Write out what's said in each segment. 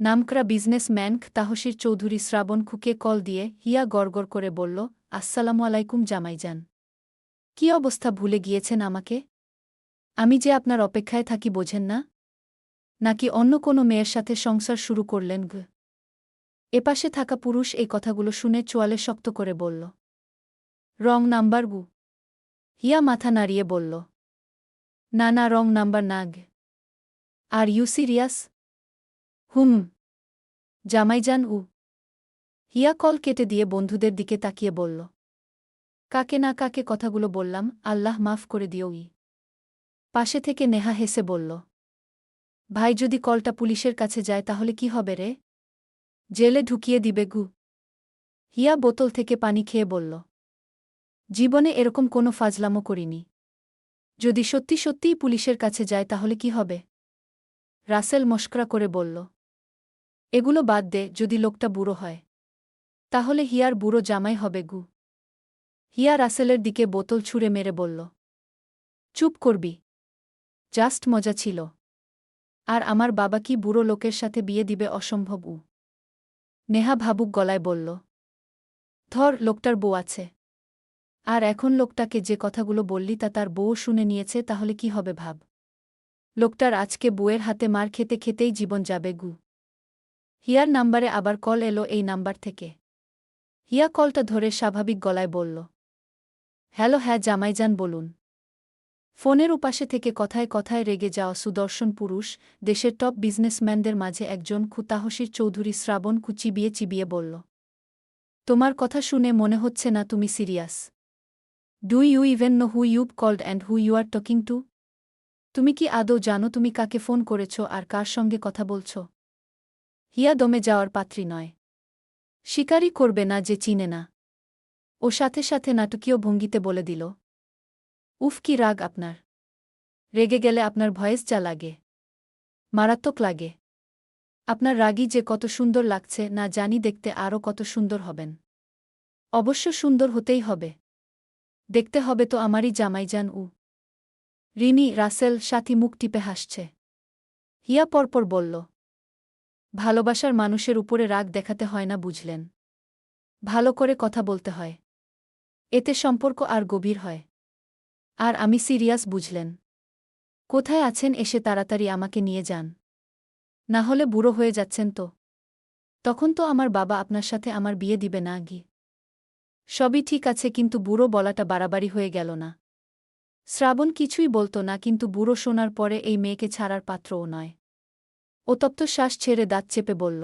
নামকরা বিজনেসম্যান তাহসির চৌধুরী শ্রাবণ খুকে কল দিয়ে হিয়া গড়গড় করে বলল, আসসালামু আলাইকুম জামাইজান। কি অবস্থা, ভুলে গিয়েছেন আমাকে? আমি যে আপনার অপেক্ষায় থাকি বোঝেন না? নাকি অন্য কোনো মেয়ের সাথে সংসার শুরু করলেন? এপাশে থাকা পুরুষ এই কথাগুলো শুনে চোয়ালে শক্ত করে বলল, রং নাম্বার গু। হিয়া মাথা নাড়িয়ে বলল, না না, রং নাম্বার না গে। Are you serious? হুম। জামাইজান হিয়া কল কেটে দিয়ে বন্ধুদের দিকে তাকিয়ে বলল, কাকে না কাকে কথাগুলো বললাম, আল্লাহ মাফ করে দিও। পাশে থেকে নেহা হেসে বলল, ভাই যদি কলটা পুলিশের কাছে যায় তাহলে কি হবে রে? জেলে ঢুকিয়ে দিবে গু। হিয়া বোতল থেকে পানি খেয়ে বলল, জীবনে এরকম কোনো ফাজলামো করিনি। যদি সত্যি সত্যিই পুলিশের কাছে যায় তাহলে কি হবে? রাসেল মস্করা করে বলল, এগুলো বাদ দে, যদি লোকটা বুড়ো হয় তাহলে হিয়ার বুড়ো জামাই হবে গু। হিয়া রাসেলের দিকে বোতল ছুঁড়ে মেরে বলল, চুপ করবি, জাস্ট মজা ছিল। আর আমার বাবা কি বুড়ো লোকের সাথে বিয়ে দিবে? অসম্ভব। নেহা ভাবুক গলায় বলল, ধর, লোকটার বউ আছে। আর এখন লোকটাকে যে কথাগুলো বললি তা তার বউ শুনে নিয়েছে, তাহলে কি হবে ভাব। লোকটার আজকে বউয়ের হাতে মার খেতে খেতেই জীবন যাবে গু। হিয়ার নাম্বারে আবার কল এলো, এই নাম্বার থেকে। হিয়া কলটা ধরে স্বাভাবিক গলায় বলল, হ্যালো, হ্যাঁ জামাইজান বলুন। ফোনের উপাশে থেকে কথায় কথায় রেগে যাওয়া সুদর্শন পুরুষ, দেশের টপ বিজনেসম্যানদের মাঝে একজন, তাহসির চৌধুরী শ্রাবণ চিবিয়ে চিবিয়ে বলল, তোমার কথা শুনে মনে হচ্ছে না তুমি serious. Do you even know who you've called and who you are talking to? তুমি কি আদৌ জানো তুমি কাকে ফোন করেছ আর কার সঙ্গে কথা বলছ? হিয়া দমে যাওয়ার পাত্রী নয়। স্বীকারই করবে না যে চিনে না। ও সাথে সাথে নাটকীয় ভঙ্গিতে বলে দিল, উফ, কি রাগ আপনার! রেগে গেলে আপনার ভয়েস যা লাগে, মারাত্মক লাগে। আপনার রাগী যে কত সুন্দর লাগছে না জানি, দেখতে আরও কত সুন্দর হবেন। অবশ্য সুন্দর হতেই হবে। দেখতে হবে তো আমারই জামাইজান। রিনি, রাসেল, সাথী মুখ টিপে হাসছে। হিয়া পরপর বলল, ভালোবাসার মানুষের উপরে রাগ দেখাতে হয় না, বুঝলেন? ভালো করে কথা বলতে হয়। এতে সম্পর্ক আর গভীর হয়। আর আমি সিরিয়াস, বুঝলেন? কোথায় আছেন? এসে তাড়াতাড়ি আমাকে নিয়ে যান। না হলে বুড়ো হয়ে যাচ্ছেন তো। তখন তো আমার বাবা আপনার সাথে আমার বিয়ে দিবে না গি। সবই ঠিক আছে, কিন্তু বুড়ো বলাটা বাড়াবাড়ি হয়ে গেল না? শ্রাবণ কিছুই বলত না, কিন্তু বুড়ো শোনার পরে এই মেয়েকে ছাড়ার পাত্রও নয়। ও তপ্ত শ্বাস ছেড়ে দাঁত চেপে বলল,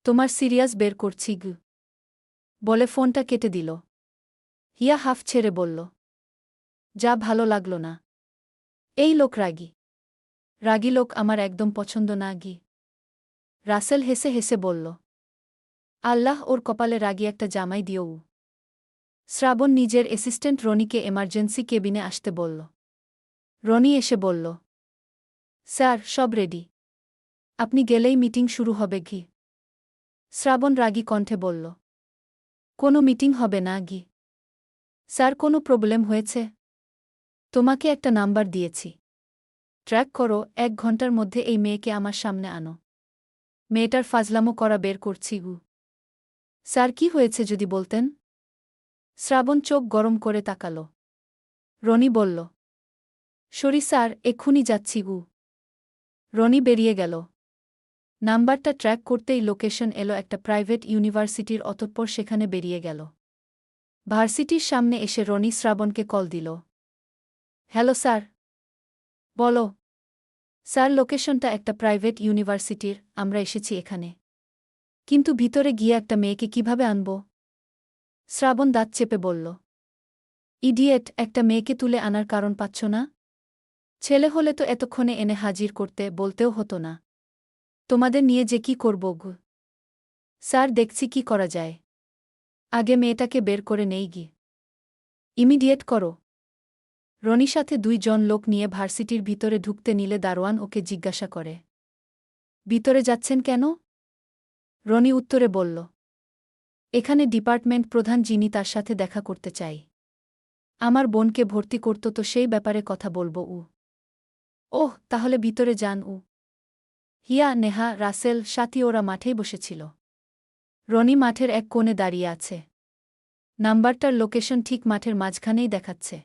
তোমার সিরিয়াস বের করছি গু। বলে ফোনটা কেটে দিল। হিয়া হাফ ছেড়ে বলল, যা, ভালো লাগল না। এই লোক রাগী। রাগী লোক আমার একদম পছন্দ না গি। রাসেল হেসে হেসে বলল, আল্লাহ ওর কপালে রাগী একটা জামাই দিও। শ্রাবণ নিজের অ্যাসিস্ট্যান্ট রনিকে এমার্জেন্সি কেবিনে আসতে বলল। রনি এসে বলল, স্যার, সব রেডি। আপনি গেলেই মিটিং শুরু হবে গি। শ্রাবণ রাগী কণ্ঠে বলল, কোনো মিটিং হবে না গি। স্যার, কোনো প্রবলেম হয়েছে? তোমাকে একটা নাম্বার দিয়েছি, ট্র্যাক করো। 1 ঘন্টার মধ্যে এই মেয়েকে আমার সামনে আনো। মেয়েটার ফাজলামো করা বের করছি গু। স্যার, কি হয়েছে যদি বলতেন? শ্রাবণ চোখ গরম করে তাকাল। রনি বলল, সরি স্যার, এক্ষুনি যাচ্ছি গু। রনি বেরিয়ে গেল। নাম্বারটা ট্র্যাক করতেই লোকেশন এলো একটা প্রাইভেট ইউনিভার্সিটির, অতঃপর সেখানে বেরিয়ে গেল। ভার্সিটির সামনে এসে রনি শ্রাবণকে কল দিল। Hello sir. বলো। স্যার, লোকেশনটা একটা প্রাইভেট ইউনিভার্সিটির, আমরা এসেছি এখানে। কিন্তু ভিতরে গিয়ে একটা মেয়েকে কিভাবে আনব? শ্রাবণ দাঁত চেপে বলল, ইডিয়েট, একটা মেয়েকে তুলে আনার কারণ পাচ্ছ না? ছেলে হলে তো এতক্ষণে এনে হাজির করতে বলতেও হতো না। তোমাদের নিয়ে যে কি করব গু। স্যার, দেখছি কি করা যায়। আগে মেয়েটাকে বের করে নেই গি। ইমিডিয়েট করো। রনির সাথে 2 জন লোক নিয়ে ভার্সিটির ভিতরে ঢুকতে নিলে দারোয়ান ওকে জিজ্ঞাসা করে, ভিতরে যাচ্ছেন কেন? রনি উত্তরে বলল, এখানে ডিপার্টমেন্ট প্রধান যিনি, তার সাথে দেখা করতে চাই। আমার বোনকে ভর্তি করত তো সেই ব্যাপারে কথা বলবো। ওহ, তাহলে ভিতরে যান। হিয়া, নেহা, রাসেল, সাথী ওরা মাঠেই বসেছিল। রনি মাঠের এক কোণে দাঁড়িয়ে আছে। নাম্বারটার লোকেশন ঠিক মাঠের মাঝখানেই দেখাচ্ছে।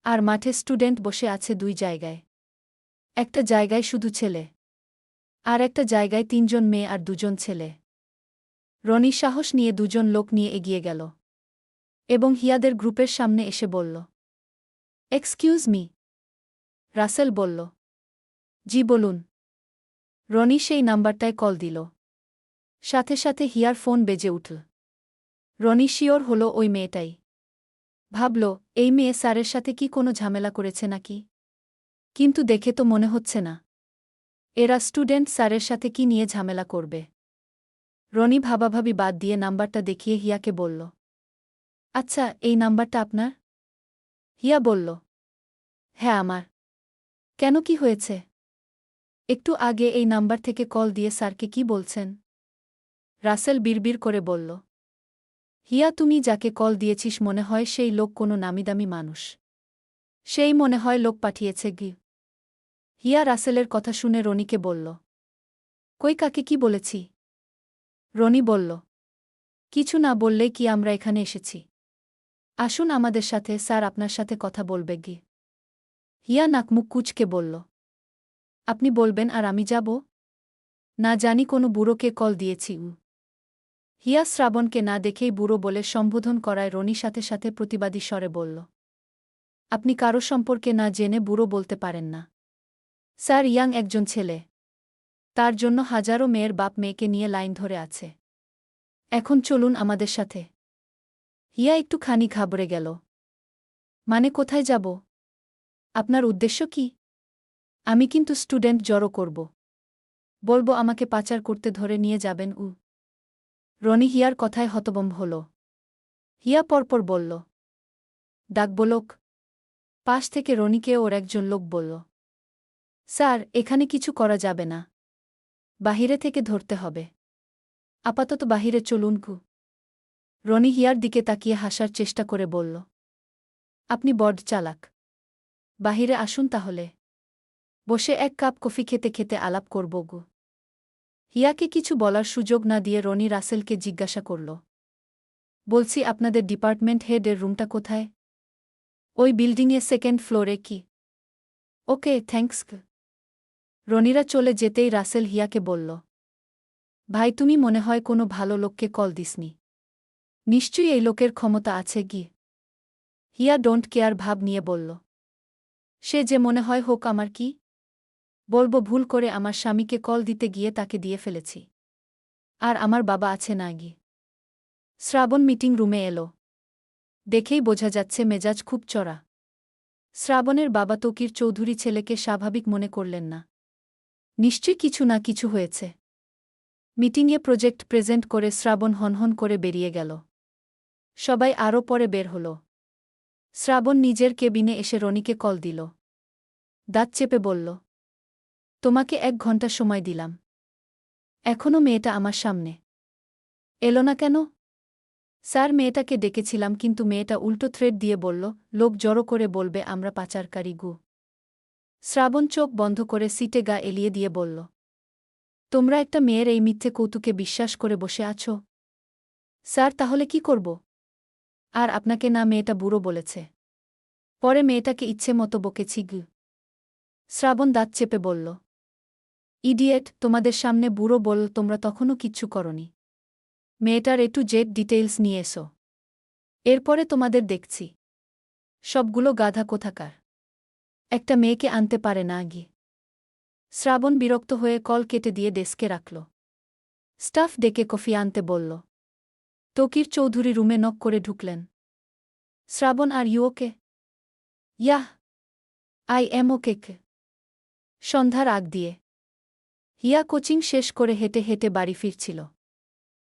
আর মাঠে স্টুডেন্ট বসে আছে দুই জায়গায়। একটা জায়গায় শুধু ছেলে, আর একটা জায়গায় ৩ জন মেয়ে আর ২ জন ছেলে। রনি সাহস নিয়ে ২ জন লোক নিয়ে এগিয়ে গেল এবং হিয়াদের গ্রুপের সামনে এসে বলল, এক্সকিউজ মি। রাসেল বলল, জি বলুন। রনি সেই নাম্বারটায় কল দিল। সাথে সাথে হিয়ার ফোন বেজে উঠল। রনি শিওর হল ওই মেয়েটাই। ভাবল, এই মেয়ে স্যারের সাথে কি কোনো ঝামেলা করেছে নাকি? কিন্তু দেখে তো মনে হচ্ছে না। এরা স্টুডেন্ট, স্যারের সাথে কি নিয়ে ঝামেলা করবে? রনি ভাবাভাবি বাদ দিয়ে নাম্বারটা দেখিয়ে হিয়াকে বলল, আচ্ছা, এই নাম্বারটা আপনার? হিয়া বলল, হ্যাঁ আমার। কেন, কি হয়েছে? একটু আগে এই নাম্বার থেকে কল দিয়ে স্যারকে কি বলছেন? রাসেল বিড়বিড় করে বলল, হিয়া, তুমি যাকে কল দিয়েছিস মনে হয় সেই লোক কোনো নামিদামি মানুষ। সেই মনে হয় লোক পাঠিয়েছে গি। হিয়া রাসেলের কথা শুনে রনিকে বলল, কই, কাকে কি বলেছি? রনি বলল, কিছু না বললেই কি আমরা এখানে এসেছি? আসুন আমাদের সাথে, স্যার আপনার সাথে কথা বলবে গি। হিয়া নাকমুখ কুঁচকে বলল, আপনি বলবেন আর আমি যাব? না জানি কোনো বুড়োকে কল দিয়েছি। হিয়া শ্রাবণকে না দেখেই বুড়ো বলে সম্বোধন করায় রনি সাথে সাথে প্রতিবাদী স্বরে বলল, আপনি কারো সম্পর্কে না জেনে বুড়ো বলতে পারেন না। স্যার ইয়াং একজন ছেলে। তার জন্য হাজারো মেয়ের বাপ মেয়েকে নিয়ে লাইন ধরে আছে। এখন চলুন আমাদের সাথে। হিয়া একটুখানি ঘাবড়ে গেল। মানে কোথায় যাব? আপনার উদ্দেশ্য কি? আমি কিন্তু স্টুডেন্ট জড়ো করব। বলবো আমাকে পাচার করতে ধরে নিয়ে যাবেন। রনি হিয়ার কথায় হতভম্ব হল। হিয়া পরপর বলল, ডাকব লোক? পাশ থেকে রনিকে ওর একজন লোক বলল, স্যার এখানে কিছু করা যাবে না। বাহিরে থেকে ধরতে হবে। আপাতত বাহিরে চলুন। রনি হিয়ার দিকে তাকিয়ে হাসার চেষ্টা করে বলল, আপনি বড্ড চালাক। বাহিরে আসুন তাহলে। বসে এক কাপ কফি খেতে খেতে আলাপ করব গো। হিয়াকে কিছু বলার সুযোগ না দিয়ে রনি রাসেলকে জিজ্ঞাসা করল, বলছি আপনাদের ডিপার্টমেন্ট হেড এর রুমটা কোথায়? ওই বিল্ডিংয়ে সেকেন্ড ফ্লোরে কি? ওকে, থ্যাঙ্কস। রনিরা চলে যেতেই রাসেল হিয়াকে বলল, ভাই তুমি মনে হয় কোনো ভালো লোককে কল দিসনি। নিশ্চয়ই এই লোকের ক্ষমতা আছে গি। হিয়া ডোন্ট কেয়ার ভাব নিয়ে বলল, সে যে মনে হয় হোক, আমার কি? বলবো ভুল করে আমার স্বামীকে কল দিতে গিয়ে তাকে দিয়ে ফেলেছি। আর আমার বাবা আছে না গি। শ্রাবণ মিটিং রুমে এলো। দেখেই বোঝা যাচ্ছে মেজাজ খুব চড়া। শ্রাবণের বাবা তকির চৌধুরী ছেলেকে স্বাভাবিক মনে করলেন না। নিশ্চয়ই কিছু না কিছু হয়েছে। মিটিংয়ে প্রজেক্ট প্রেজেন্ট করে শ্রাবণ হনহন করে বেরিয়ে গেল। সবাই আরও পরে বের হল। শ্রাবণ নিজের কেবিনে এসে রনিকে কল দিল। দাঁত চেপে বলল, তোমাকে ১ ঘন্টা সময় দিলাম। এখনও মেয়েটা আমার সামনে এলো না কেন? স্যার মেয়েটাকে ডেকেছিলাম, কিন্তু মেয়েটা উল্টো থ্রেড দিয়ে বলল, লোক জড়ো করে বলবে আমরা পাচারকারী গু। শ্রাবণ চোখ বন্ধ করে সিটে গা এলিয়ে দিয়ে বলল, তোমরা একটা মেয়ের এই মিথ্যে কৌতুকে বিশ্বাস করে বসে আছো? স্যার তাহলে কি করব? আর আপনাকে না মেয়েটা বুড়ো বলেছে? পরে মেয়েটাকে ইচ্ছে মতো বকেছি গু। শ্রাবণ দাঁত চেপে বলল, ইডিয়েট, তোমাদের সামনে বুড়ো বল, তোমরা তখনও কিচ্ছু করনি। মেয়েটার টু জেড ডিটেইলস নিয়ে এসো। এরপরে তোমাদের দেখছি। সবগুলো গাধা কোথাকার। একটা মেয়েকে আনতে পারে না গি। শ্রাবণ বিরক্ত হয়ে কল কেটে দিয়ে ডেস্কে রাখল। স্টাফ ডেকে কফি আনতে বলল। তকির চৌধুরী রুমে নক করে ঢুকলেন। Shraban, are you okay? Yeah, I am okay. সন্ধ্যার আগ দিয়ে হিয়া কোচিং শেষ করে হেঁটে হেঁটে বাড়ি ফিরছিল।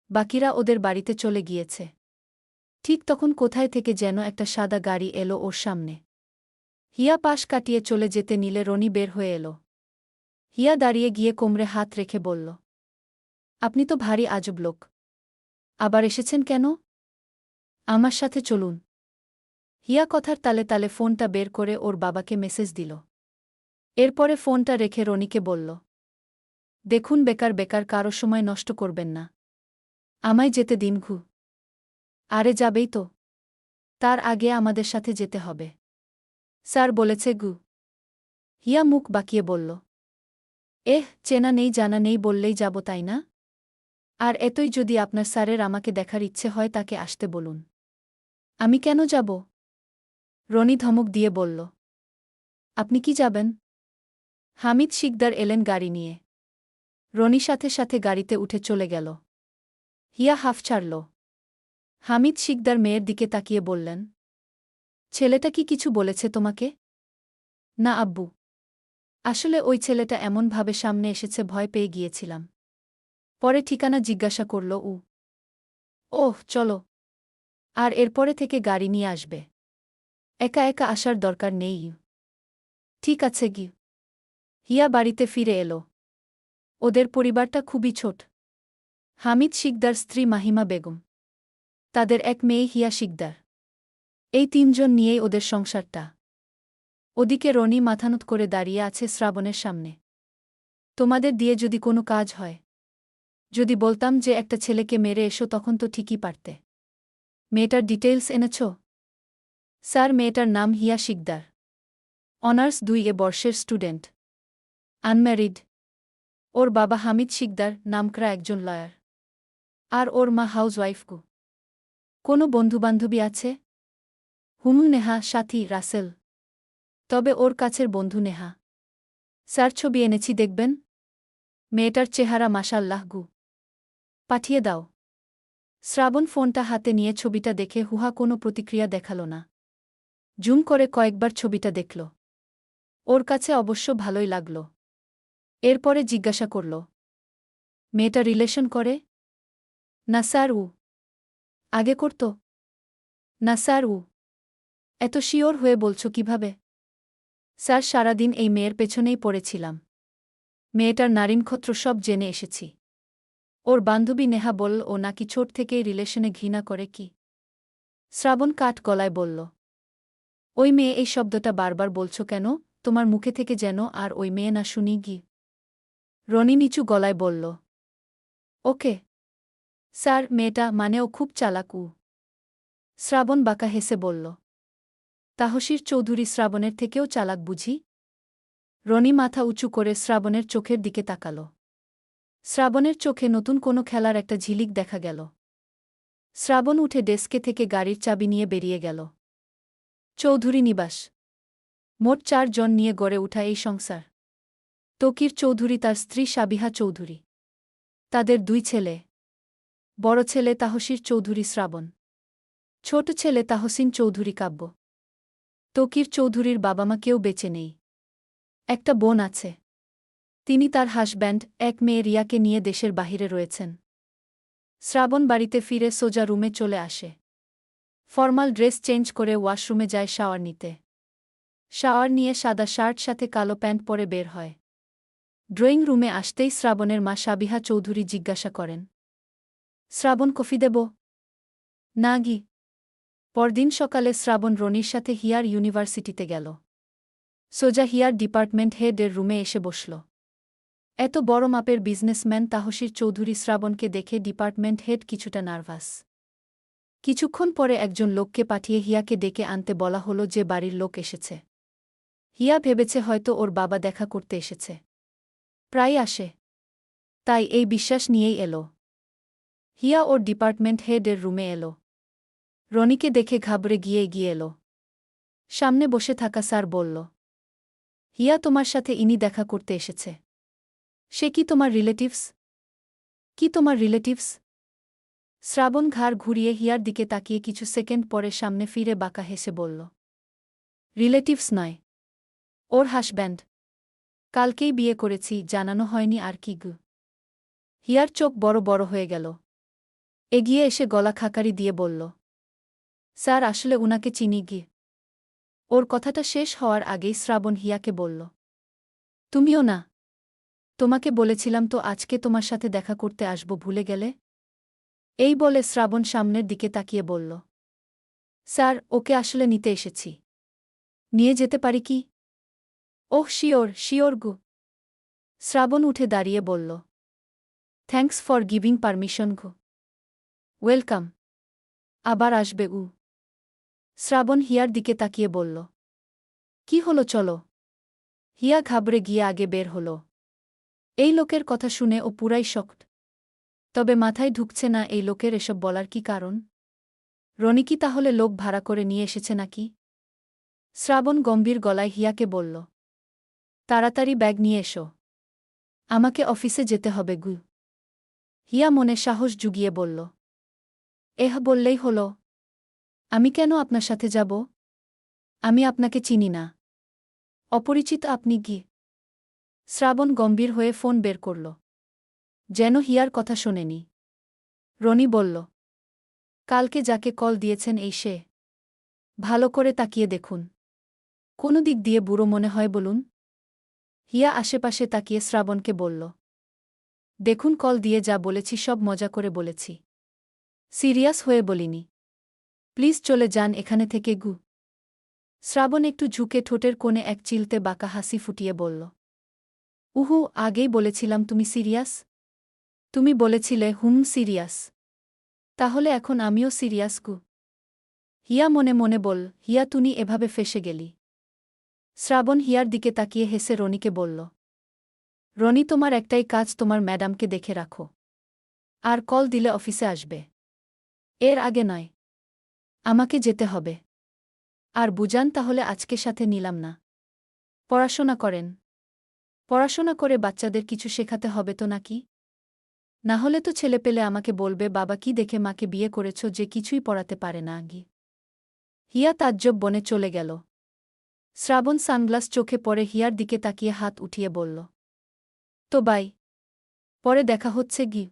বাকিরা ওদের বাড়িতে চলে গিয়েছে। ঠিক তখন কোথায় থেকে যেন একটা সাদা গাড়ি এলো ওর সামনে। হিয়া পাশ কাটিয়ে চলে যেতে নিলে রনি বের হয়ে এলো। হিয়া দাঁড়িয়ে গিয়ে কোমরে হাত রেখে বলল, আপনি তো ভারী আজব লোক। আবার এসেছেন কেন? আমার সাথে চলুন। হিয়া কথার তালে তালে ফোনটা বের করে ওর বাবাকে মেসেজ দিল। এরপরে ফোনটা রেখে রনিকে বলল, দেখুন বেকার বেকার কারো সময় নষ্ট করবেন না। আমায় যেতে দিন ঘু। আরে যাবেই তো। তার আগে আমাদের সাথে যেতে হবে। স্যার বলেছে গু। হিয়া মুখ বাঁকিয়ে বলল। চেনা নেই জানা নেই বললেই যাব তাই না? আর এতই যদি আপনার স্যারের আমাকে দেখার ইচ্ছে হয় তাকে আসতে বলুন। আমি কেন যাব? রনি ধমক দিয়ে বলল। আপনি কি যাবেন? হামিদ শিকদার এলেন গাড়ি নিয়ে। রনি সাথে সাথে গাড়িতে উঠে চলে গেল। হিয়া হাফ ছাড়ল। হামিদ শিকদার মেয়ের দিকে তাকিয়ে বললেন। ছেলেটা কি কিছু বলেছে তোমাকে? না আব্বু। আসলে ওই ছেলেটা এমনভাবে সামনে এসেছে ভয় পেয়ে গিয়েছিলাম। পরে ঠিকানা জিজ্ঞাসা করল ও। ওহ চলো। আর এরপরে থেকে গাড়ি নিয়ে আসবে। একা একা আসার দরকার নেই। ঠিক আছে গি। হিয়া বাড়িতে ফিরে এলো। ওদের পরিবারটা খুবই ছোট। হামিদ শিকদার স্ত্রী মাহিমা বেগম। তাদের এক মেয়ে হিয়া শিকদার। এই তিনজন নিয়েই ওদের সংসারটা। ওদিকে রনি মাথানত করে দাঁড়িয়ে আছে শ্রাবণের সামনে। তোমাদের দিয়ে যদি কোনো কাজ হয়। যদি বলতাম যে একটা ছেলেকে মেরে এসো তখন তো ঠিকই পারতে। মেয়েটার ডিটেইলস এনেছ? স্যার মেয়েটার নাম হিয়া শিকদার। অনার্স 2 বর্ষের স্টুডেন্ট। আনম্যারিড। ওর বাবা হামিদ শিকদার নামকরা একজন লয়ার। আর ওর মা হাউসওয়াইফ। কোনো বন্ধুবান্ধবী আছে? নেহা সাথী রাসেল। তবে ওর কাছের বন্ধু নেহা। স্যার ছবি এনেছি দেখবেন? মেয়েটার চেহারা মাশাল্লাহ গু। পাঠিয়ে দাও। শ্রাবণ ফোনটা হাতে নিয়ে ছবিটা দেখে হুহা কোনো প্রতিক্রিয়া দেখাল না। জুম করে কয়েকবার ছবিটা দেখল। ওর কাছে অবশ্য ভালোই লাগল। এরপরে জিজ্ঞাসা করল। মেয়েটা রিলেশন করে? না স্যার আগে করত? না স্যার এত শিওর হয়ে বলছ কিভাবে? স্যার সারাদিন এই মেয়ের পেছনেই পড়েছিলাম। মেয়েটার নারীনক্ষত্র সব জেনে এসেছি। ওর বান্ধবী নেহা বলল ও নাকি ছোট থেকেই রিলেশনে ঘৃণা করে কি? শ্রাবণ কাঠ গলায় বলল। ওই মেয়ে এই শব্দটা বারবার বলছ কেন তোমার মুখে থেকে যেন আর ওই মেয়ে না শুনি গি। রনি নিচু গলায় বলল। ওকে স্যার মেয়েটা মানে ও খুব চালাক শ্রাবণ বাঁকা হেসে বলল। তাহসির চৌধুরী শ্রাবণের থেকেও চালাক বুঝি? রনি মাথা উঁচু করে শ্রাবণের চোখের দিকে তাকাল। শ্রাবণের চোখে নতুন কোনো খেলার একটা ঝিলিক দেখা গেল। শ্রাবণ উঠে ডেস্কে থেকে গাড়ির চাবি নিয়ে বেরিয়ে গেল। চৌধুরী নিবাস। মোট 4 জন নিয়ে গড়ে উঠা এই সংসার। তকির চৌধুরী তার স্ত্রী সাবিহা চৌধুরী। তাদের 2 ছেলে। বড় ছেলে তাহসির চৌধুরী শ্রাবণ। ছোট ছেলে তাহসিন চৌধুরী কাব্য। তকির চৌধুরীর বাবা মা কেউ বেঁচে নেই। একটা বোন আছে। তিনি তার হাসব্যান্ড এক মেয়ে রিয়াকে নিয়ে দেশের বাহিরে রয়েছেন। শ্রাবণ বাড়িতে ফিরে সোজা রুমে চলে আসে। ফর্মাল ড্রেস চেঞ্জ করে ওয়াশরুমে যায় শাওয়ার নিতে। শাওয়ার নিয়ে সাদা শার্ট সাথে কালো প্যান্ট পরে বের হয়। ড্রয়িং রুমে আসতেই শ্রাবণের মা সাবিহা চৌধুরী জিজ্ঞাসা করেন। শ্রাবণ কফি দেব? না গি। পরদিন সকালে শ্রাবণ রনির সাথে হিয়ার ইউনিভার্সিটিতে গেল। সোজা হিয়ার ডিপার্টমেন্ট হেডের রুমে এসে বসল। এত বড় মাপের বিজনেসম্যান তাহসির চৌধুরী শ্রাবণকে দেখে ডিপার্টমেন্ট হেড কিছুটা নার্ভাস। কিছুক্ষণ পরে একজন লোককে পাঠিয়ে হিয়াকে ডেকে আনতে বলা হলো যে বাড়ির লোক এসেছে। হিয়া ভেবেছে হয়তো ওর বাবা দেখা করতে এসেছে। প্রায় আসে। তাই এই বিশ্বাস নিয়েই এলো। হিয়া ওর ডিপার্টমেন্ট হেডের রুমে এলো। রনিকে দেখে ঘাবড়ে গিয়ে এগিয়ে এলো। সামনে বসে থাকা স্যার বলল। হিয়া তোমার সাথে ইনি দেখা করতে এসেছে। সে কি তোমার রিলেটিভস? কি তোমার রিলেটিভস? শ্রাবণ ঘাড় ঘুরিয়ে হিয়ার দিকে তাকিয়ে কিছু সেকেন্ড পরে সামনে ফিরে বাঁকা হেসে বলল। রিলেটিভস নয়। ওর হাসব্যান্ড। কালকেই বিয়ে করেছি জানানো হয়নি আর কি গু। হিয়ার চোখ বড় বড় হয়ে গেল। এগিয়ে এসে গলা খাকারি দিয়ে বলল। স্যার আসলে উনাকে চিনি গি। ওর কথাটা শেষ হওয়ার আগেই শ্রাবণ হিয়াকে বলল। তুমিও না? তোমাকে বলেছিলাম তো আজকে তোমার সাথে দেখা করতে আসব ভুলে গেলে? এই বলে শ্রাবণ সামনের দিকে তাকিয়ে বলল। স্যার ওকে আসলে নিতে এসেছি। নিয়ে যেতে পারি কি? ওহ শিওর শিওর গু। শ্রাবণ উঠে দাঁড়িয়ে বলল, thanks for giving permission go. Welcome. আবার আসবে উ। শ্রাবণ হিয়ার দিকে তাকিয়ে বলল, কি হলো চলো। হিয়া ঘাবড়ে গিয়ে আগে বের হল। এই লোকের কথা শুনে ও পুরাই শকড। তবে মাথায় ঢুকছে না এই লোকের এসব বলার কি কারণ। রনি কি তাহলে লোক ভাড়া করে নিয়ে এসেছে নাকি? শ্রাবণ গম্ভীর গলায় হিয়াকে বলল, তাড়াতাড়ি ব্যাগ নিয়ে এসো। আমাকে অফিসে যেতে হবে গু। হিয়া মনে সাহস জুগিয়ে বলল, বললেই হলো। আমি কেন আপনার সাথে যাব? আমি আপনাকে চিনি না। অপরিচিত আপনি কি? শ্রাবণ গম্ভীর হয়ে ফোন বের করল। যেন হিয়ার কথা শোনেনি। রনি বলল, কালকে যাকে কল দিয়েছেন এই সে? ভালো করে তাকিয়ে দেখুন। কোন দিক দিয়ে বুড়ো মনে হয় বলুন? হিয়া আশেপাশে তাকিয়ে শ্রাবণকে বলল, দেখুন কল দিয়ে যা বলেছি সব মজা করে বলেছি। সিরিয়াস হয়ে বলিনি। প্লিজ চলে যান এখানে থেকে গু। শ্রাবণ একটু ঝুঁকে ঠোঁটের কোণে এক চিলতে বাঁকা হাসি ফুটিয়ে বলল, উহু, আগেই বলেছিলাম তুমি সিরিয়াস। তুমি বলেছিলে সিরিয়াস। তাহলে এখন আমিও সিরিয়াস গু। হিয়া মনে মনে বল, হিয়া তুমি এভাবে ফেসে গেলি। শ্রাবণ হিয়ার দিকে তাকিয়ে হেসে রনিকে বলল, রনি তোমার একটাই কাজ, তোমার ম্যাডামকে দেখে রাখো। আর কল দিলে অফিসে আসবে। এর আগে নয়। আমাকে যেতে হবে। আর বুঝান তাহলে আজকে সাথে নিলাম না। পড়াশোনা করেন। পড়াশোনা করে বাচ্চাদের কিছু শেখাতে হবে তো নাকি? না হলে তো ছেলেপেলে আমাকে বলবে বাবা কি দেখে মাকে বিয়ে করেছ যে কিছুই পড়াতে পারে না আগে। হিয়া তাজ্জব বনে চলে গেল। শ্রাবণ সানগ্লাস চোখে পড়ে হিয়ার দিকে তাকিয়ে হাত উঠিয়ে বলল, তো বাই। পরে দেখা হচ্ছে গি।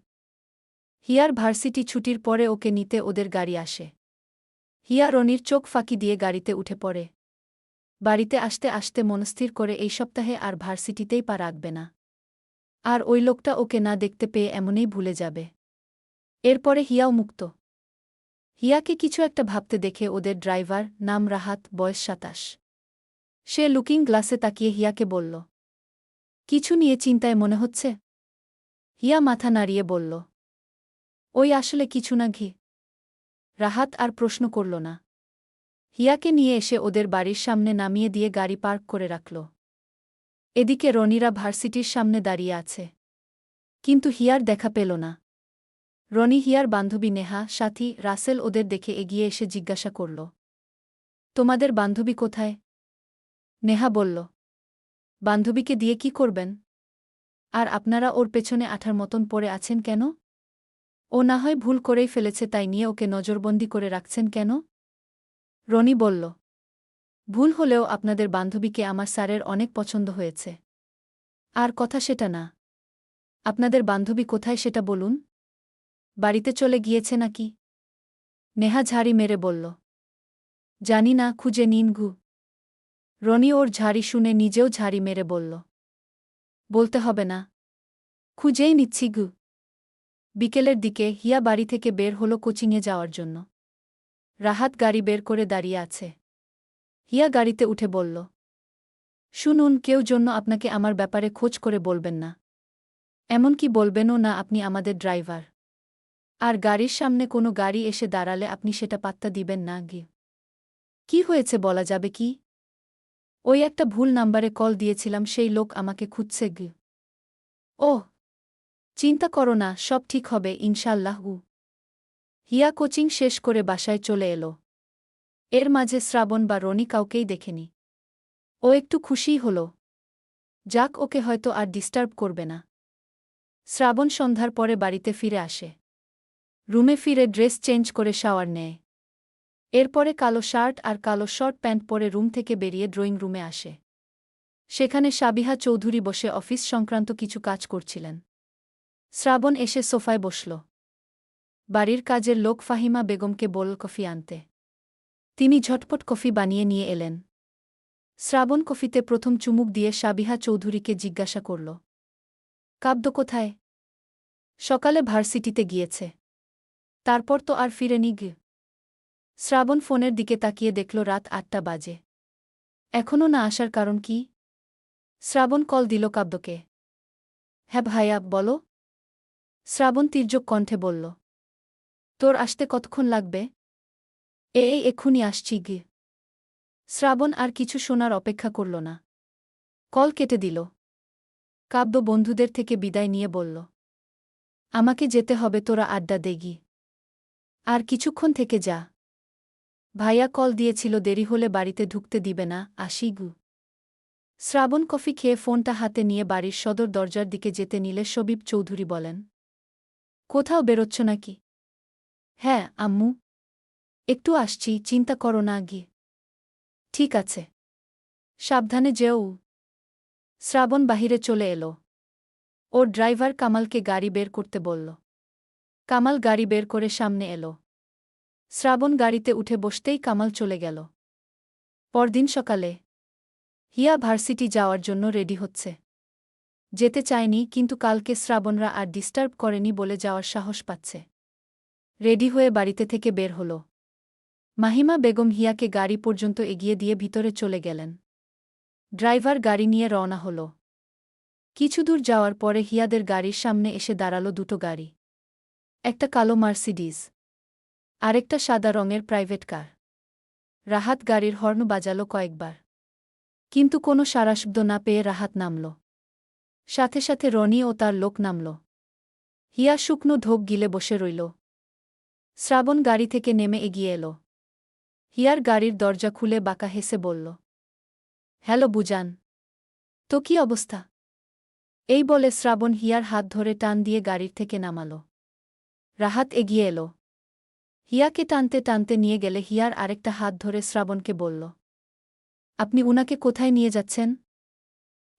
হিয়ার ভার্সিটি ছুটির পরে ওকে নিতে ওদের গাড়ি আসে। হিয়া রনির চোখ ফাঁকি দিয়ে গাড়িতে উঠে পড়ে। বাড়িতে আসতে আসতে মনস্থির করে এই সপ্তাহে আর ভার্সিটিতেই পা রাখবে না। আর ওই লোকটা ওকে না দেখতে পেয়ে এমনই ভুলে যাবে। এরপরে হিয়াও মুক্ত। হিয়াকে কিছু একটা ভাবতে দেখে ওদের ড্রাইভার, নাম রাহাত, বয়স ২৭। সে লুকিং গ্লাসে তাকিয়ে হিয়াকে বলল, কিছু নিয়ে চিন্তায় মনে হচ্ছে? হিয়া মাথা নাড়িয়ে বলল, ওই আসলে কিছু না ঘি। রাহাত আর প্রশ্ন করল না। হিয়াকে নিয়ে এসে ওদের বাড়ির সামনে নামিয়ে দিয়ে গাড়ি পার্ক করে রাখল। এদিকে রনিরা ভার্সিটির সামনে দাঁড়িয়ে আছে। কিন্তু হিয়ার দেখা পেল না। রনি হিয়ার বান্ধবী নেহা, সাথী, রাসেল ওদের দেখে এগিয়ে এসে জিজ্ঞাসা করল, তোমাদের বান্ধবী কোথায়? নেহা বলল, বান্ধবীকে দিয়ে কি করবেন? আর আপনারা ওর পেছনে আঠার মতন পড়ে আছেন কেন? ও না হয় ভুল করেই ফেলেছে, তাই নিয়ে ওকে নজরবন্দি করে রাখছেন কেন? রনি বলল, ভুল হলেও আপনাদের বান্ধবীকে আমার স্যারের অনেক পছন্দ হয়েছে। আর কথা সেটা না। আপনাদের বান্ধবী কোথায় সেটা বলুন। বাড়িতে চলে গিয়েছে নাকি? নেহা ঝাড়ি মেরে বলল, জানি না, খুঁজে নিন গু। রনি ওর ঝাড়ি শুনে নিজেও ঝাড়ি মেরে বলল, বলতে হবে না, খুঁজেই নিচ্ছি গু। বিকেলের দিকে হিয়া বাড়ি থেকে বের হলো কোচিংয়ে যাওয়ার জন্য। রাহাত গাড়ি বের করে দাঁড়িয়ে আছে। হিয়া গাড়িতে উঠে বলল, শুনুন, কেউ জন্য আপনাকে আমার ব্যাপারে খোঁজ করে বলবেন না। এমনকি বলবেনও না আপনি আমাদের ড্রাইভার। আর গাড়ির সামনে কোনো গাড়ি এসে দাঁড়ালে আপনি সেটা পাত্তা দিবেন না গি। কি হয়েছে বলা যাবে কি? ওই একটা ভুল নাম্বারে কল দিয়েছিলাম, সেই লোক আমাকে খুঁজছে গি। ওহ, চিন্তা করো না, সব ঠিক হবে ইনশাল্লাহ গু। হিয়া কোচিং শেষ করে বাসায় চলে এলো। এর মাঝে শ্রাবণ বা রনি কাউকেই দেখেনি। ও একটু খুশিই হল। যাক, ওকে হয়তো আর ডিস্টার্ব করবে না। শ্রাবণ সন্ধ্যার পরে বাড়িতে ফিরে আসে। রুমে ফিরে ড্রেস চেঞ্জ করে শাওয়ার নেয়। এরপরে কালো শার্ট আর কালো শর্ট প্যান্ট পরে রুম থেকে বেরিয়ে ড্রয়িং রুমে আসে। সেখানে সাবিহা চৌধুরী বসে অফিস সংক্রান্ত কিছু কাজ করছিলেন। শ্রাবণ এসে সোফায় বসল। বাড়ির কাজের লোক ফাহিমা বেগমকে বলল কফি আনতে। তিনি ঝটপট কফি বানিয়ে নিয়ে এলেন। শ্রাবণ কফিতে প্রথম চুমুক দিয়ে সাবিহা চৌধুরীকে জিজ্ঞাসা করল, কাব্য কোথায়? সকালে ভার্সিটিতে গিয়েছে। তারপর তো আর ফিরেনি গে। শ্রাবণ ফোনের দিকে তাকিয়ে দেখল রাত ৮টা বাজে। এখনও না আসার কারণ কি? শ্রাবণ কল দিল কাব্যকে। হ্যাঁ ভাইয়া, বলো। শ্রাবণ তির্যক কণ্ঠে বলল। তোর আসতে কতক্ষণ লাগবে? এক্ষুনি আসছি গি। শ্রাবণ আর কিছু শোনার অপেক্ষা করল না। কল কেটে দিল। কাব্য বন্ধুদের থেকে বিদায় নিয়ে বলল, আমাকে যেতে হবে, তোরা আড্ডা দেগি। আর কিছুক্ষণ থেকে যা। ভাইয়া কল দিয়েছিল, দেরি হলে বাড়িতে ঢুকতে দিবে না, আসি গু। শ্রাবণ কফি খেয়ে ফোনটা হাতে নিয়ে বাড়ির সদর দরজার দিকে যেতে নিলে শবীব চৌধুরী বলেন, কোথাও বেরোচ্ছ নাকি? হ্যাঁ আম্মু, একটু আসছি, চিন্তা করো না গি। ঠিক আছে, সাবধানে যেও। শ্রাবণ বাহিরে চলে এলো। ওর ড্রাইভার কামালকে গাড়ি বের করতে বলল। কামাল গাড়ি বের করে সামনে এলো। শ্রাবণ গাড়িতে উঠে বসতেই কামাল চলে গেল। পরদিন সকালে হিয়া ভার্সিটি যাওয়ার জন্য রেডি হচ্ছে। যেতে চায়নি, কিন্তু কালকে শ্রাবণরা আর ডিস্টার্ব করেনি বলে যাওয়ার সাহস পাচ্ছে। রেডি হয়ে বাড়িতে থেকে বের হল। মাহিমা বেগম হিয়াকে গাড়ি পর্যন্ত এগিয়ে দিয়ে ভিতরে চলে গেলেন। ড্রাইভার গাড়ি নিয়ে রওনা হল। কিছু দূর যাওয়ার পরে হিয়াদের গাড়ির সামনে এসে দাঁড়ালো দুটো গাড়ি। একটা কালো মার্সিডিজ, আরেকটা সাদা রঙের প্রাইভেট কার। রাহাত গাড়ির হর্ন বাজালো কয়েকবার, কিন্তু কোনো সাড়াশব্দ না পেয়ে রাহাত নামল। সাথে সাথে রনি ও তার লোক নামল। হিয়া শুকনো ঢোক গিলে বসে রইল। শ্রাবণ গাড়ি থেকে নেমে এগিয়ে এলো। হিয়ার গাড়ির দরজা খুলে বাঁকা হেসে বলল, হ্যালো বুজান, তো কি অবস্থা? এই বলে শ্রাবণ হিয়ার হাত ধরে টান দিয়ে গাড়ির থেকে নামাল। রাহাত এগিয়ে এলো। হিয়াকে টানতে টানতে নিয়ে গেলে হিয়ার আরেকটা হাত ধরে শ্রাবণকে বলল, আপনি উনাকে কোথায় নিয়ে যাচ্ছেন?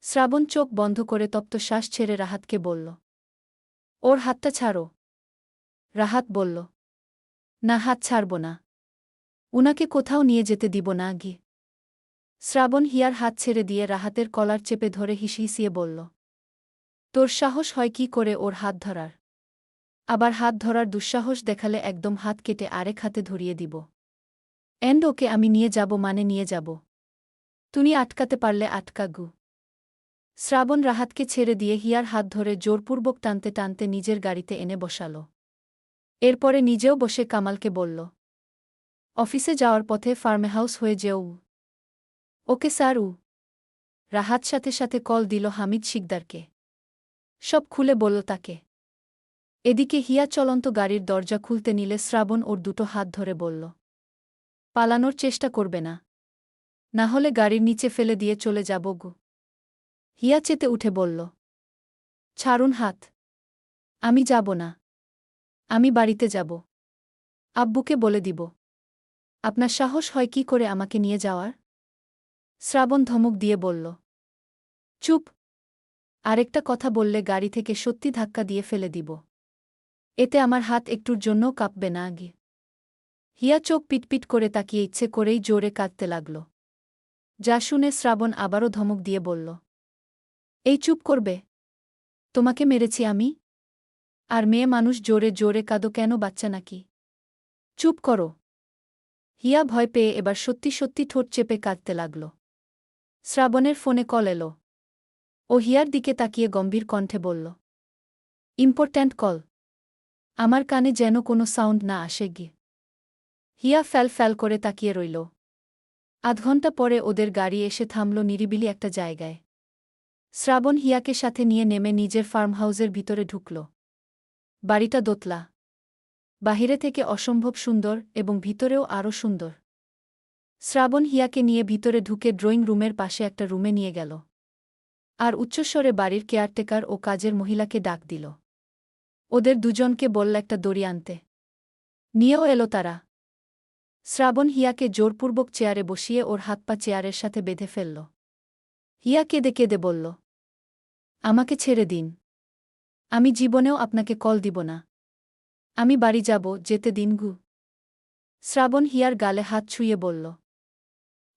শ্রাবণ চোখ বন্ধ করে তপ্ত শ্বাস ছেড়ে রাহাতকে বলল, ওর হাতটা ছাড়ো। রাহাত বলল, না, হাত ছাড়ব না। উনাকে কোথাও নিয়ে যেতে দিব না গি। শ্রাবণ হিয়ার হাত ছেড়ে দিয়ে রাহাতের কলার চেপে ধরে হিসিয়ে বলল, তোর সাহস হয় কি করে ওর হাত ধরার? আবার হাত ধরার দুঃসাহস দেখালে একদম হাত কেটে আরেক হাতে ধরিয়ে দিব। ওকে আমি নিয়ে যাব মানে নিয়ে যাব। তুমি আটকাতে পারলে আটকা গু। শ্রাবণ রাহাতকে ছেড়ে দিয়ে হিয়ার হাত ধরে জোরপূর্বক টানতে টানতে নিজের গাড়িতে এনে বসাল। এরপরে নিজেও বসে কামালকে বলল, অফিসে যাওয়ার পথে ফার্ম হাউস হয়ে যেও। Okay sir. রাহাত সাথে সাথে কল দিল হামিদ শিকদারকে। সব খুলে বলল তাকে। এদিকে হিয়া চলন্ত গাড়ির দরজা খুলতে নিলে শ্রাবণ ওর দুটো হাত ধরে বলল, পালানোর চেষ্টা করবে না, না হলে গাড়ির নিচে ফেলে দিয়ে চলে যাব গু। হিয়া চেতে উঠে বলল, ছাড়ুন হাত, আমি যাব না। আমি বাড়িতে যাব, আব্বুকে বলে দিব। আপনার সাহস হয় কি করে আমাকে নিয়ে যাওয়ার? শ্রাবণ ধমক দিয়ে বলল, চুপ, আরেকটা কথা বললে গাড়ি থেকে সত্যি ধাক্কা দিয়ে ফেলে দিব। এতে আমার হাত একটুর জন্যও কাঁপবে না আগে। হিয়া চোখ পিটপিট করে তাকিয়ে ইচ্ছে করেই জোরে কাঁদতে লাগল। যা শুনে শ্রাবণ আবারও ধমক দিয়ে বলল, এই চুপ করবে? তোমাকে মেরেছি আমি? আর মেয়ে মানুষ জোরে জোরে কাঁদো কেন, বাচ্চা নাকি? চুপ করো। হিয়া ভয় পেয়ে এবার সত্যি সত্যি ঠোঁট চেপে কাঁদতে লাগল। শ্রাবণের ফোনে কল এলো। ও হিয়ার দিকে তাকিয়ে গম্ভীর কণ্ঠে বলল, ইম্পর্ট্যান্ট কল। আমার কানে যেন কোনো সাউন্ড না আসে গি। হিয়া ফ্যাল ফ্যাল করে তাকিয়ে রইল। আধ ঘণ্টা পরে ওদের গাড়ি এসে থামল নিরিবিলি একটা জায়গায়। শ্রাবণ হিয়াকে সাথে নিয়ে নেমে নিজের ফার্ম হাউসের ভিতরে ঢুকল। বাড়িটা দোতলা। বাহিরে থেকে অসম্ভব সুন্দর এবং ভিতরেও আরও সুন্দর। শ্রাবণ হিয়াকে নিয়ে ভিতরে ঢুকে ড্রয়িং রুমের পাশে একটা রুমে নিয়ে গেল। আর উচ্চস্বরে বাড়ির কেয়ারটেকার ও কাজের মহিলাকে ডাক দিল। ওদের দুজনকে বলল একটা দড়ি আনতে। নিয়েও এলো তারা। শ্রাবণ হিয়াকে জোরপূর্বক চেয়ারে বসিয়ে ওর হাত পা চেয়ারের সাথে বেঁধে ফেলল। হিয়া কেঁদে কেঁদে বলল, আমাকে ছেড়ে দিন। আমি জীবনেও আপনাকে কল দিব না। আমি বাড়ি যাব, যেতে দিন গু। শ্রাবণ হিয়ার গালে হাত ছুঁয়ে বলল,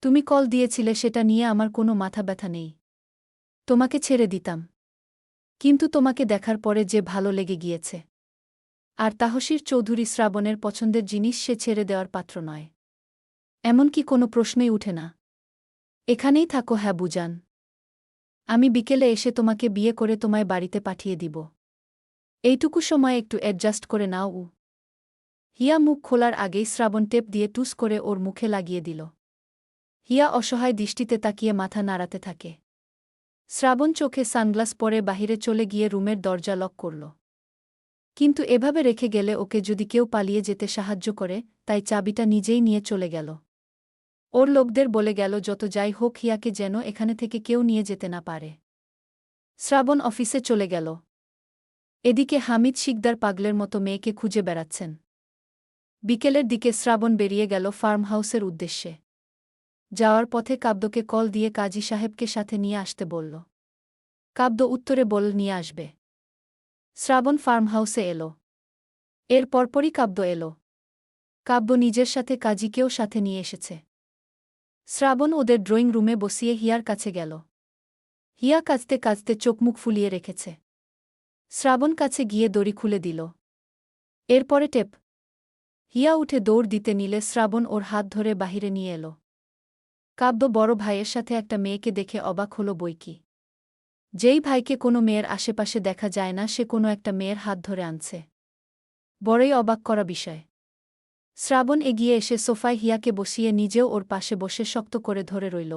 তুমি কল দিয়েছিলে সেটা নিয়ে আমার কোনো মাথা ব্যথা নেই। তোমাকে ছেড়ে দিতাম, কিন্তু তোমাকে দেখার পরে যে ভালো লেগে গিয়েছে। আর তাহসির চৌধুরী শ্রাবণের পছন্দের জিনিস সে ছেড়ে দেওয়ার পাত্র নয়। এমনকি কোনো প্রশ্নই উঠে না। এখানেই থাকো হ্যাঁ বুজান। আমি বিকেলে এসে তোমাকে বিয়ে করে তোমায় বাড়িতে পাঠিয়ে দিব। এইটুকু সময় একটু অ্যাডজাস্ট করে নাও। হিয়া মুখ খোলার আগেই শ্রাবণ টেপ দিয়ে টুস করে ওর মুখে লাগিয়ে দিল। হিয়া অসহায় দৃষ্টিতে তাকিয়ে মাথা নাড়াতে থাকে। শ্রাবণ চোখে সানগ্লাস পরে বাহিরে চলে গিয়ে রুমের দরজা লক করল। কিন্তু এভাবে রেখে গেলে ওকে যদি কেউ পালিয়ে যেতে সাহায্য করে, তাই চাবিটা নিজেই নিয়ে চলে গেল। ওর লোকদের বলে গেল যত যাই হোক হিয়াকে যেন এখানে থেকে কেউ নিয়ে যেতে না পারে। শ্রাবণ অফিসে চলে গেল। এদিকে হামিদ শিকদার পাগলের মতো মেয়েকে খুঁজে বেড়াচ্ছেন। বিকেলের দিকে শ্রাবণ বেরিয়ে গেল ফার্ম হাউসের উদ্দেশ্যে। যাওয়ার পথে কাব্দকে কল দিয়ে কাজী সাহেবকে সাথে নিয়ে আসতে বলল। কাব্দ উত্তরে বল নিয়ে আসবে। শ্রাবণ ফার্ম হাউসে এল। এর পরপরই কাব্দ এল। কাব্য নিজের সাথে কাজীকেও সাথে নিয়ে এসেছে। শ্রাবণ ওদের ড্রয়িং রুমে বসিয়ে হিয়ার কাছে গেল। হিয়া কাঁদতে কাঁদতে চোখমুখ ফুলিয়ে রেখেছে। শ্রাবণ কাছে গিয়ে দড়ি খুলে দিল। এরপরে টেপ। হিয়া উঠে দৌড় দিতে নিলে শ্রাবণ ওর হাত ধরে বাহিরে নিয়ে এল। কাব্য বড় ভাইয়ের সাথে একটা মেয়েকে দেখে অবাক হল বইকি। যেই ভাইকে কোনো মেয়ের আশেপাশে দেখা যায় না সে কোনো একটা মেয়ের হাত ধরে আনছে। বড়ই অবাক করা বিষয়। শ্রাবণ এগিয়ে এসে সোফায় হিয়াকে বসিয়ে নিজেও ওর পাশে বসে শক্ত করে ধরে রইল।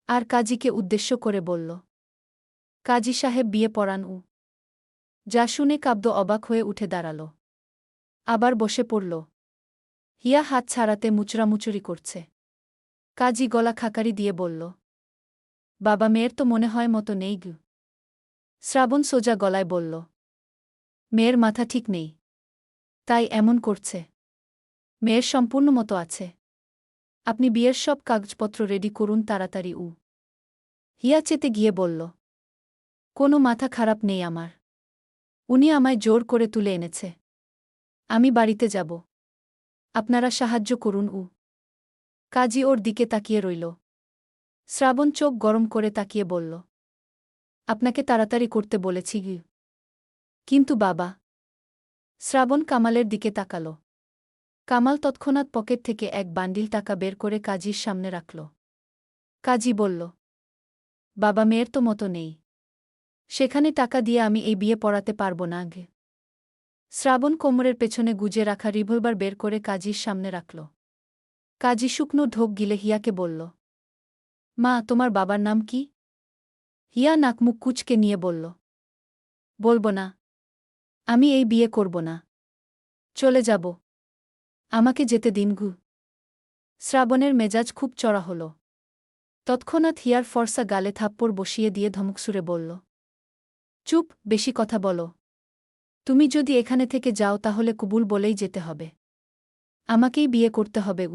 আর কাজীকে উদ্দেশ্য করে বলল, কাজী সাহেব বিয়ে পড়ান। যা শুনে কাব্দ অবাক হয়ে উঠে দাঁড়াল। আবার বসে পড়ল। হিয়া হাত ছাড়াতে মুচড়ামুচুরি করছে। কাজী গলা খাকারি দিয়ে বলল, বাবা মেয়ের তো মনে হয় মতো নেই গু। শ্রাবণ সোজা গলায় বলল, মেয়ের মাথা ঠিক নেই, তাই এমন করছে। মেয়ের সম্পূর্ণ মতো আছে। আপনি বিয়ের সব কাগজপত্র রেডি করুন তাড়াতাড়ি। হিয়া চেতে গিয়ে বলল, কোনো মাথা খারাপ নেই আমার। উনি আমায় জোর করে তুলে এনেছে। আমি বাড়িতে যাব। আপনারা সাহায্য করুন। কাজী ওর দিকে তাকিয়ে রইল। শ্রাবণ চোখ গরম করে তাকিয়ে বলল, আপনাকে তাড়াতাড়ি করতে বলেছি গি। কিন্তু বাবা। শ্রাবণ কামালের দিকে তাকাল। কামাল তৎক্ষণাৎ পকেট থেকে এক বান্ডিল টাকা বের করে কাজীর সামনে রাখল। কাজী বলল, বাবা মেয়ের তো মতো নেই। সেখানে টাকা দিয়ে আমি এই বিয়ে পড়াতে পারব না গে। শ্রাবণ কোমরের পেছনে গুজে রাখা রিভলভার বের করে কাজীর সামনে রাখল। কাজী শুকনো ঢোক গিলে হিয়াকে বলল, মা তোমার বাবার নাম কি? হিয়া নাকমুখ কুচকে নিয়ে বলল, বলব না। আমি এই বিয়ে করব না। চলে যাব। আমাকে যেতে দিন গু। শ্রাবণের মেজাজ খুব চড়া হল। তৎক্ষণাৎ হিয়ার ফর্সা গালে থাপ্পড় বসিয়ে দিয়ে ধমকসুরে বলল, চুপ, বেশি কথা বলো। তুমি যদি এখানে থেকে যাও তাহলে কবুল বলেই যেতে হবে। আমাকেই বিয়ে করতে হবে।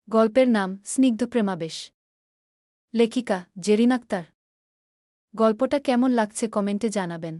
গল্পের নাম স্নিগ্ধ প্রেমাবেশ। লেখিকা জেরিন আক্তার। গল্পটা কেমন লাগছে কমেন্টে জানাবেন।